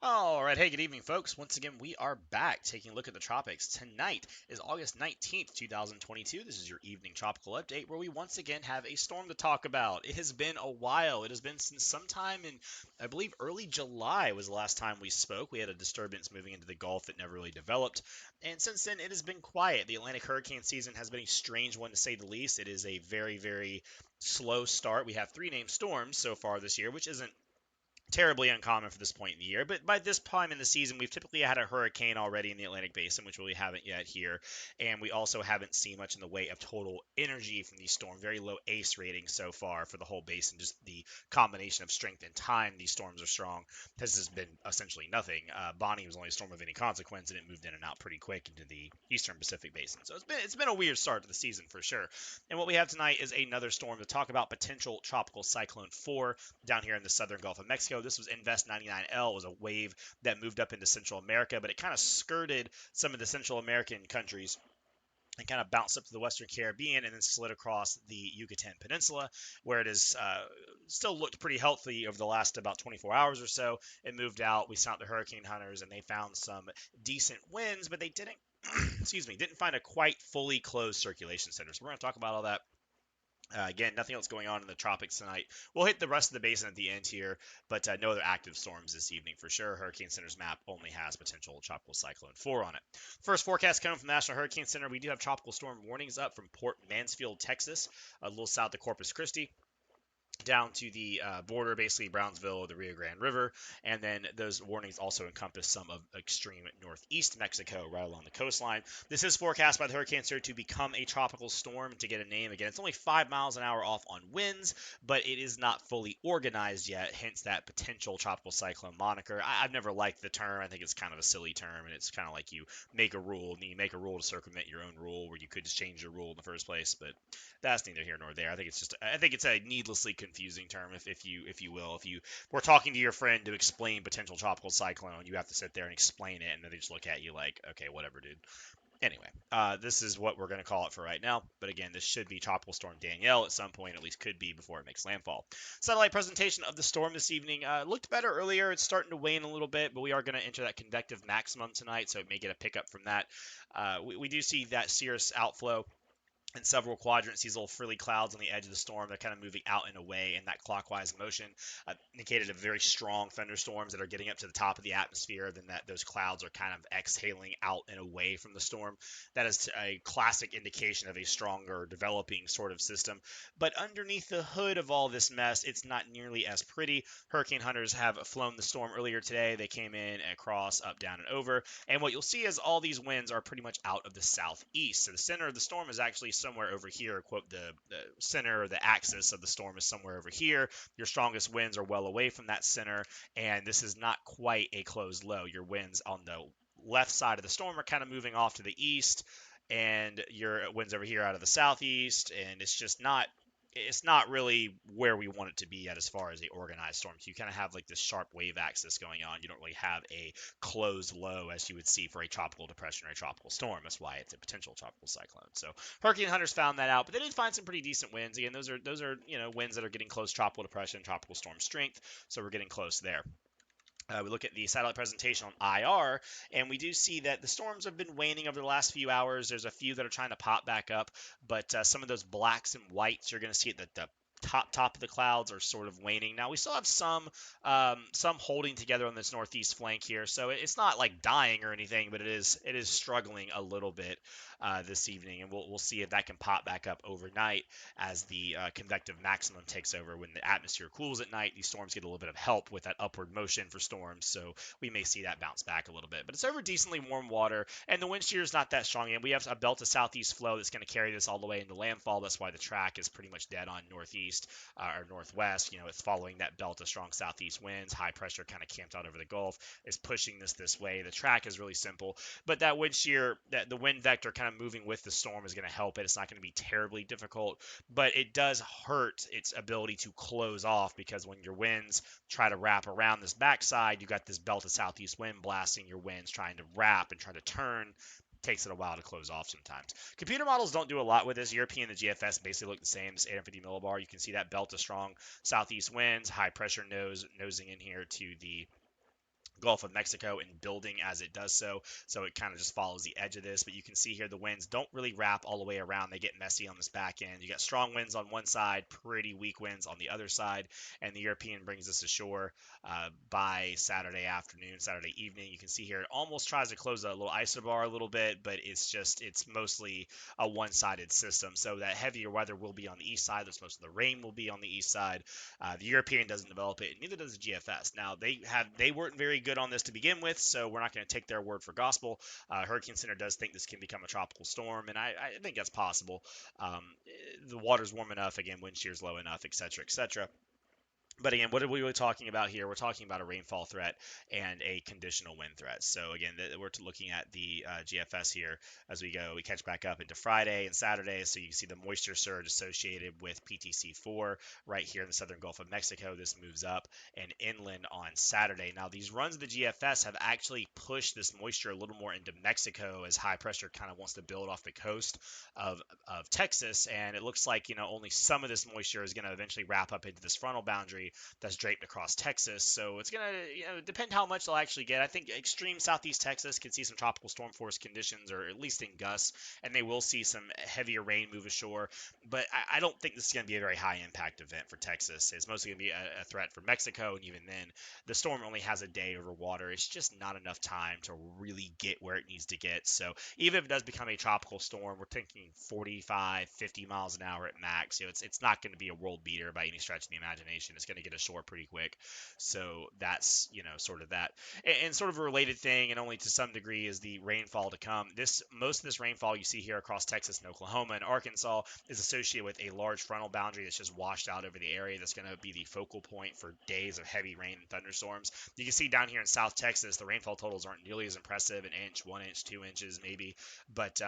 All right, hey, good evening, folks. Once again, we are back taking a look at the tropics. Tonight is August 19th, 2022. This is your evening tropical update where we once again have a storm to talk about. It has been a while. It has been since sometime in, I believe, early July was the last time we spoke. We had a disturbance moving into the Gulf that never really developed. And since then, it has been quiet. The Atlantic hurricane season has been a strange one to say the least. It is a very, very slow start. We have three named storms so far this year, which isn't terribly uncommon for this point in the year. But by this time in the season, we've typically had a hurricane already in the Atlantic Basin, which we haven't yet here. And we also haven't seen much in the way of total energy from these storms. Very low ACE rating so far for the whole basin. Just the combination of strength and time these storms are strong has just been essentially nothing. Bonnie was only a storm of any consequence, and it moved in and out pretty quick into the Eastern Pacific Basin. So it's been a weird start to the season for sure. And what we have tonight is another storm to talk about: potential tropical cyclone 4 down here in the southern Gulf of Mexico. This was Invest 99L. It was a wave that moved up into Central America, but it kind of skirted some of the Central American countries and kind of bounced up to the Western Caribbean and then slid across the Yucatan Peninsula, where it has still looked pretty healthy over the last about 24 hours or so. It moved out. We sent out the hurricane hunters, and they found some decent winds, but they didn't. Excuse me, didn't find a quite fully closed circulation center. So we're going to talk about all that. Again, nothing else going on in the tropics tonight. We'll hit the rest of the basin at the end here, but no other active storms this evening for sure. Hurricane Center's map only has potential tropical cyclone 4 on it. First forecast coming from the National Hurricane Center. We do have tropical storm warnings up from Port Mansfield, Texas, a little south of Corpus Christi, down to the border, basically Brownsville, the Rio Grande River, and then those warnings also encompass some of extreme northeast Mexico right along the coastline. This is forecast by the Hurricane Center to become a tropical storm to get a name. Again, it's only 5 miles an hour off on winds, but it is not fully organized yet, hence that potential tropical cyclone moniker. I've never liked the term. I think it's kind of a silly term, and it's kind of like you make a rule, and then you make a rule to circumvent your own rule where you could just change your rule in the first place, but that's neither here nor there. I think it's a needlessly confusing term, if you will. If you were talking to your friend to explain potential tropical cyclone, you have to sit there and explain it, and then they just look at you like, okay, whatever, dude. Anyway, this is what we're going to call it for right now. But again, this should be Tropical Storm Danielle at some point, at least could be before it makes landfall. Satellite presentation of the storm this evening looked better earlier. It's starting to wane a little bit, but we are going to enter that convective maximum tonight, so it may get a pickup from that. We do see that cirrus outflow in several quadrants, these little frilly clouds on the edge of the storm. They're kind of moving out and away in that clockwise motion, indicated of very strong thunderstorms that are getting up to the top of the atmosphere. Then that those clouds are kind of exhaling out and away from the storm. That is a classic indication of a stronger developing sort of system. But underneath the hood of all this mess, it's not nearly as pretty. Hurricane hunters have flown the storm earlier today. They came in across, up, down, and over. And what you'll see is all these winds are pretty much out of the southeast. So the center of the storm is actually somewhere over here. Quote, the center or the axis of the storm is somewhere over here. Your strongest winds are well away from that center. And this is not quite a closed low. Your winds on the left side of the storm are kind of moving off to the east, and your winds over here out of the southeast, and it's not really where we want it to be at as far as a organized storm. So you kind of have like this sharp wave axis going on. You don't really have a closed low as you would see for a tropical depression or a tropical storm. That's why it's a potential tropical cyclone. So hurricane hunters found that out, but they did find some pretty decent winds. Again, those are winds that are getting close to tropical depression, tropical storm strength. So we're getting close there. We look at the satellite presentation on IR, and we do see that the storms have been waning over the last few hours. There's a few that are trying to pop back up, but some of those blacks and whites you're going to see at the top of the clouds are sort of waning. Now we still have some holding together on this northeast flank here, so it's not like dying or anything, but it is struggling a little bit this evening, and we'll see if that can pop back up overnight as the convective maximum takes over. When the atmosphere cools at night, these storms get a little bit of help with that upward motion for storms, so we may see that bounce back a little bit. But it's over decently warm water, and the wind shear is not that strong. And we have a belt of southeast flow that's going to carry this all the way into landfall. That's why the track is pretty much dead on northeast or northwest. It's following that belt of strong southeast winds. High pressure kind of camped out over the Gulf is pushing this way. The track is really simple, but that wind shear, that the wind vector kind of moving with the storm is going to help it. It's not going to be terribly difficult, but it does hurt its ability to close off, because when your winds try to wrap around this backside, you got this belt of southeast wind blasting your winds, trying to wrap and try to turn. Takes it a while to close off sometimes. Computer models don't do a lot with this. European and the GFS basically look the same. This 850 millibar. You can see that belt of strong southeast winds, high pressure nosing in here to the Gulf of Mexico and building as it does so. So it kind of just follows the edge of this. But you can see here the winds don't really wrap all the way around. They get messy on this back end. You got strong winds on one side, pretty weak winds on the other side. And the European brings this ashore by Saturday afternoon, Saturday evening. You can see here it almost tries to close a little isobar a little bit, but it's mostly a one-sided system. So that heavier weather will be on the east side. That's most of the rain will be on the east side. The European doesn't develop it, and neither does the GFS. Now they weren't very good on this to begin with, so we're not going to take their word for gospel. Hurricane Center does think this can become a tropical storm, and I think that's possible. Um, the water's warm enough, again, wind shear's low enough, etc., etc. But again, what are we really talking about here? We're talking about a rainfall threat and a conditional wind threat. So again, we're looking at the GFS here as we go. We catch back up into Friday and Saturday. So you can see the moisture surge associated with PTC 4 right here in the southern Gulf of Mexico. This moves up and inland on Saturday. Now these runs of the GFS have actually pushed this moisture a little more into Mexico as high pressure kind of wants to build off the coast of, of Texas. And it looks like, only some of this moisture is going to eventually wrap up into this frontal boundary that's draped across Texas. So it's going to depend how much they'll actually get. I think extreme southeast Texas can see some tropical storm force conditions, or at least in gusts, and they will see some heavier rain move ashore. But I don't think this is going to be a very high impact event for Texas. It's mostly going to be a threat for Mexico, and even then, the storm only has a day over water. It's just not enough time to really get where it needs to get. So even if it does become a tropical storm, we're thinking 45, 50 miles an hour at max. It's not going to be a world beater by any stretch of the imagination. It's going to get ashore pretty quick. So that's, sort of that. And sort of a related thing, and only to some degree, is the rainfall to come. Most of this rainfall you see here across Texas and Oklahoma and Arkansas is associated with a large frontal boundary that's just washed out over the area. That's going to be the focal point for days of heavy rain and thunderstorms. You can see down here in South Texas, the rainfall totals aren't nearly as impressive, an inch, 1 inch, 2 inches maybe, but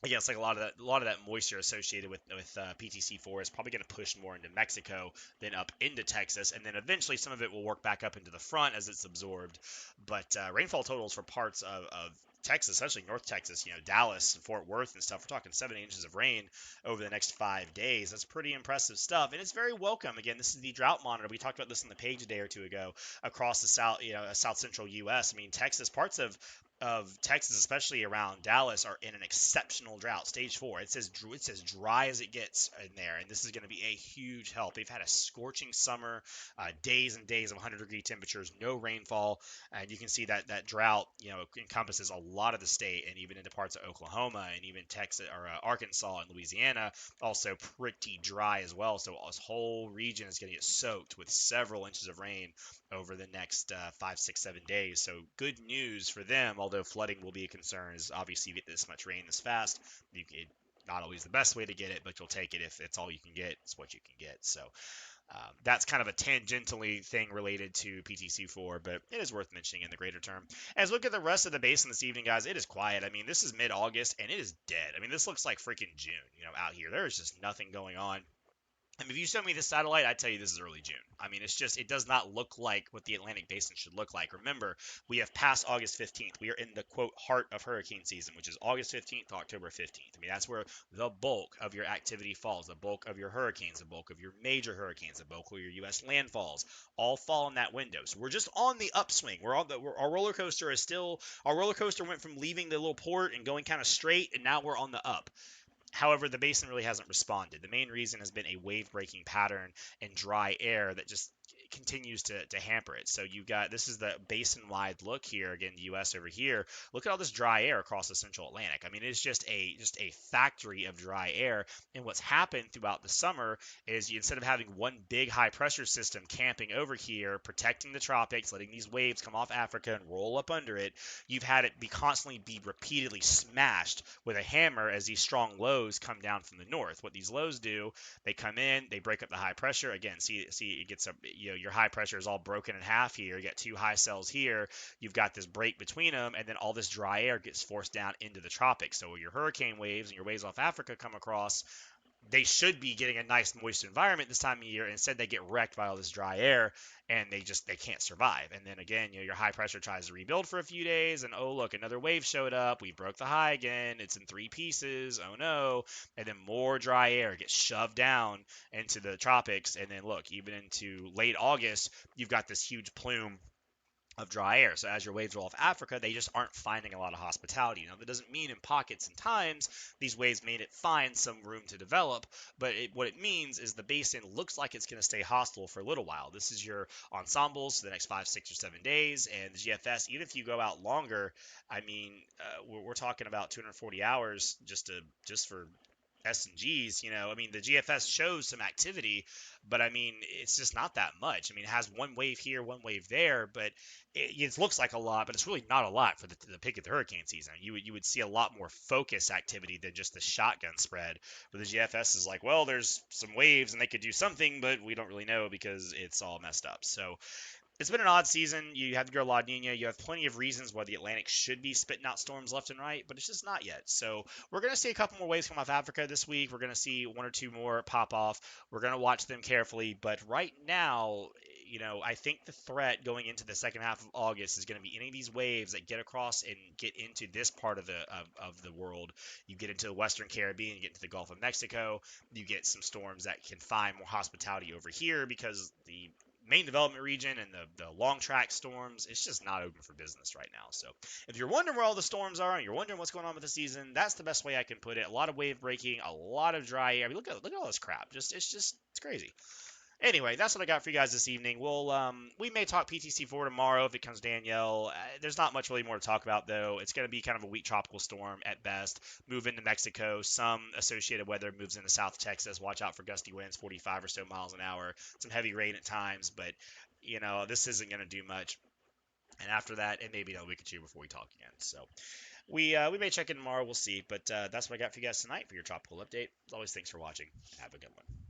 again, it's like a lot of that moisture associated with PTC4 is probably going to push more into Mexico than up into Texas, and then eventually some of it will work back up into the front as it's absorbed. But rainfall totals for parts of Texas, especially North Texas, Dallas and Fort Worth and stuff, we're talking 7 inches of rain over the next 5 days. That's pretty impressive stuff, and it's very welcome. Again, this is the drought monitor. We talked about this on the page a day or two ago across the south central U.S. I mean, Texas, parts of Texas, especially around Dallas, are in an exceptional drought, stage 4. It's as dry as it gets in there, and this is going to be a huge help. They've had a scorching summer, days and days of 100-degree temperatures, no rainfall, and you can see that drought, encompasses a lot of the state and even into parts of Oklahoma and even Texas or Arkansas and Louisiana, also pretty dry as well. So this whole region is going to get soaked with several inches of rain over the next 5, 6, 7 days. So good news for them, although flooding will be a concern, is obviously you get this much rain this fast. Not always the best way to get it, but you'll take it if it's all you can get. It's what you can get. So that's kind of a tangentially thing related to PTC4, but it is worth mentioning in the greater term. As we look at the rest of the basin this evening, guys, it is quiet. I mean, this is mid-August, and it is dead. I mean, this looks like freaking June, out here. There is just nothing going on. I mean, if you show me this satellite, I'd tell you this is early June. I mean, it does not look like what the Atlantic Basin should look like. Remember, we have passed August 15th. We are in the, quote, heart of hurricane season, which is August 15th to October 15th. I mean, that's where the bulk of your activity falls, the bulk of your hurricanes, the bulk of your major hurricanes, the bulk of your U.S. landfalls, all fall in that window. So we're just on the upswing. Our roller coaster went from leaving the little port and going kind of straight, and now we're on the up. However, the basin really hasn't responded. The main reason has been a wave-breaking pattern and dry air that just continues to hamper it. So this is the basin-wide look here, again, the U.S. over here. Look at all this dry air across the central Atlantic. I mean, it's just a factory of dry air. And what's happened throughout the summer is instead of having one big high-pressure system camping over here, protecting the tropics, letting these waves come off Africa and roll up under it, you've had it constantly be repeatedly smashed with a hammer as these strong lows come down from the north. What these lows do, they come in, they break up the high pressure. Again, see it gets your high pressure is all broken in half here. You got two high cells here. You've got this break between them, and then all this dry air gets forced down into the tropics. So your hurricane waves and your waves off Africa come across, they should be getting a nice moist environment this time of year. Instead, they get wrecked by all this dry air, and they can't survive. And then again, your high pressure tries to rebuild for a few days, and oh look, another wave showed up. We broke the high again. It's in 3 pieces. Oh no! And then more dry air gets shoved down into the tropics, and then look, even into late August, you've got this huge plume of dry air. So as your waves roll off Africa, they just aren't finding a lot of hospitality. Now, that doesn't mean in pockets and times these waves made it find some room to develop, but what it means is the basin looks like it's going to stay hostile for a little while. This is your ensembles for the next 5, 6, or 7 days, and the GFS, even if you go out longer, I mean, we're talking about 240 hours just for S and Gs, I mean, the GFS shows some activity, but I mean, it's just not that much. I mean, it has one wave here, one wave there, but it looks like a lot, but it's really not a lot for the peak of the hurricane season. You would see a lot more focus activity than just the shotgun spread. But the GFS is like, well, there's some waves and they could do something, but we don't really know because it's all messed up. So it's been an odd season. You have to go La Nina. You have plenty of reasons why the Atlantic should be spitting out storms left and right, but it's just not yet. So we're going to see a couple more waves come off Africa this week. We're going to see one or two more pop off. We're going to watch them carefully. But right now, I think the threat going into the second half of August is going to be any of these waves that get across and get into this part of the world. You get into the Western Caribbean, you get into the Gulf of Mexico, you get some storms that can find more hospitality over here because the main development region and the long track storms, it's just not open for business right now. So if you're wondering where all the storms are and you're wondering what's going on with the season, that's the best way I can put it. A lot of wave breaking, a lot of dry air. I mean, look at all this crap. It's crazy. Anyway, that's what I got for you guys this evening. We may talk PTC 4 tomorrow if it comes Danielle. There's not much really more to talk about though. It's going to be kind of a weak tropical storm at best. Move into Mexico. Some associated weather moves into South Texas. Watch out for gusty winds, 45 or so miles an hour. Some heavy rain at times, but this isn't going to do much. And after that, it may be another week or two before we talk again. So we may check in tomorrow. We'll see. But that's what I got for you guys tonight for your tropical update. As always, thanks for watching. Have a good one.